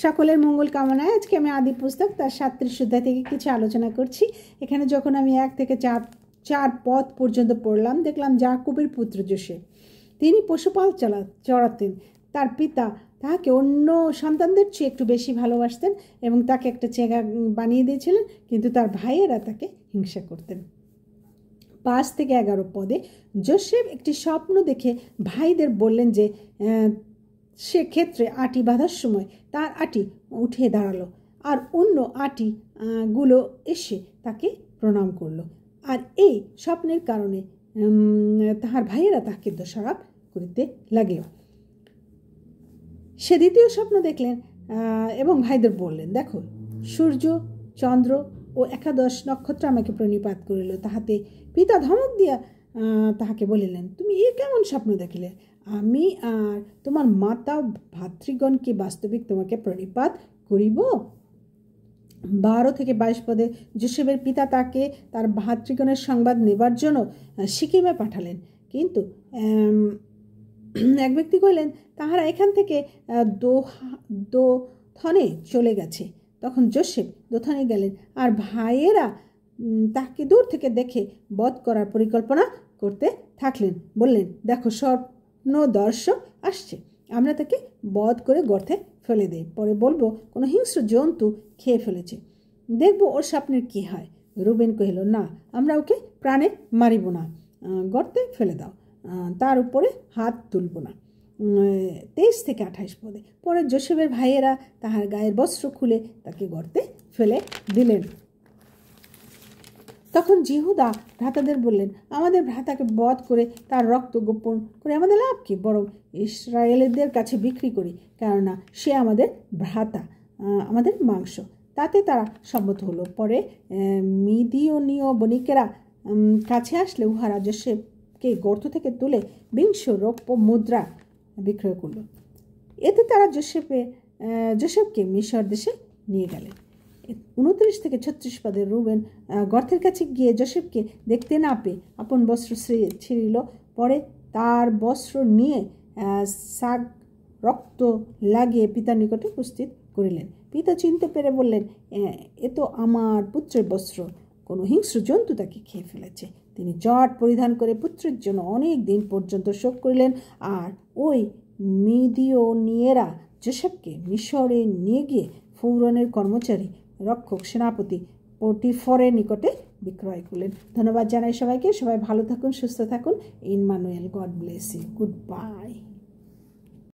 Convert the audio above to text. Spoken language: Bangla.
সকলের মঙ্গল কামনায় আজকে আমি আদি পুস্তক তার 37 অধ্যায় থেকে কিছু আলোচনা করছি। এখানে যখন আমি 1 থেকে 4 পদ পর্যন্ত পড়লাম, দেখলাম যাকুবের পুত্র যোসেফ, তিনি পশুপাল চড়াতেন। তার পিতা তাকে অন্য সন্তানদের চেয়ে একটু বেশি ভালোবাসতেন এবং তাকে একটা চেঙ্গা বানিয়ে দিয়েছিলেন, কিন্তু তার ভাইয়েরা তাকে হিংসা করতেন। 5 থেকে 11 পদে যোসেফ একটি স্বপ্ন দেখে ভাইদের বললেন যে সে ক্ষেত্রে আটি বাঁধার সময় তার আটি উঠে দাঁড়ালো আর অন্য আটি গুলো এসে তাকে প্রণাম করলো। আর এই স্বপ্নের কারণে তাহার ভাইয়েরা তাকে দোষারোপ করিতে লাগলো। সে দ্বিতীয় স্বপ্ন দেখলেন এবং ভাইদের বললেন, দেখো, সূর্য, চন্দ্র ও 11 নক্ষত্র আমাকে প্রণিপাত করিল। তাহাতে পিতা ধমক দিয়া তাহাকে বলিলেন, তুমি এ কেমন স্বপ্ন দেখিলে? আমি আর তোমার মাতা ভাতৃগণকে বাস্তবিক তোমাকে প্রণিপাত করিব। 12 থেকে 22 পদে যোসেফের পিতা তাকে তার ভাতৃগণের সংবাদ নেবার জন্য সিকিমে পাঠালেন, কিন্তু এক ব্যক্তি কইলেন তাহারা এখান থেকে দোথনে চলে গেছে। তখন যোসেফ দোথনে গেলেন আর ভাইয়েরা তাকে দূর থেকে দেখে বধ করার পরিকল্পনা করতে থাকলেন। বললেন, দেখো, স্বপ্ন দর্শক আসছে, আমরা তাকে বধ করে গর্তে ফেলে দেই, পরে বলবো কোনো হিংস্র জন্তু খেয়ে ফেলেছে, দেখবো ওর স্বপ্নের কি হয়। রুবেন কহিল, না, আমরা ওকে প্রাণে মারিব না, গর্তে ফেলে দাও, তার উপরে হাত তুলব না। 23 থেকে 28 পদে পরে যোসেফের ভাইয়েরা তাহার গায়ের বস্ত্র খুলে তাকে গর্তে ফেলে দিলেন। তখন জিহুদা ভ্রাতাদের বললেন, আমাদের ভ্রাতাকে বধ করে তার রক্ত গোপন করে আমাদের লাভ কি? বরং ইসরায়েলদের কাছে বিক্রি করি, কেননা সে আমাদের ভ্রাতা, আমাদের মাংস। তাতে তারা সম্মত হলো। পরে মিদিয়নীয় বণিকেরা কাছে আসলে উহারা যোসেফকে গর্ত থেকে তুলে 20 রৌপ্য মুদ্রা বিক্রয় করল। এতে তারা যোসেফকে মিশর দেশে নিয়ে গেলেন। 29 থেকে 36 পদে রুবেন গর্তের কাছে গিয়ে যোসেফকে দেখতে না পেয়ে আপন বস্ত্র ছিঁড়িল। পরে তার বস্ত্র নিয়ে সাগ রক্ত লাগিয়ে পিতার নিকটে উপস্থিত করিলেন। পিতা চিনতে পেরে বললেন, এ তো আমার পুত্রের বস্ত্র, কোনো হিংস্র জন্তু তাকে খেয়ে ফেলেছে। তিনি জট পরিধান করে পুত্রের জন্য অনেক দিন পর্যন্ত শোক করিলেন। আর ওই মিদিয়নীয়েরা যোসেফকে মিশরে নিয়ে গিয়ে ফৌরনের কর্মচারী রক্ষক সেনাপতি পটিফরের নিকটে বিক্রয় করলেন। ধন্যবাদ জানাই সবাইকে। সবাই ভালো থাকুন, সুস্থ থাকুন। Emmanuel, God bless you. Good bye.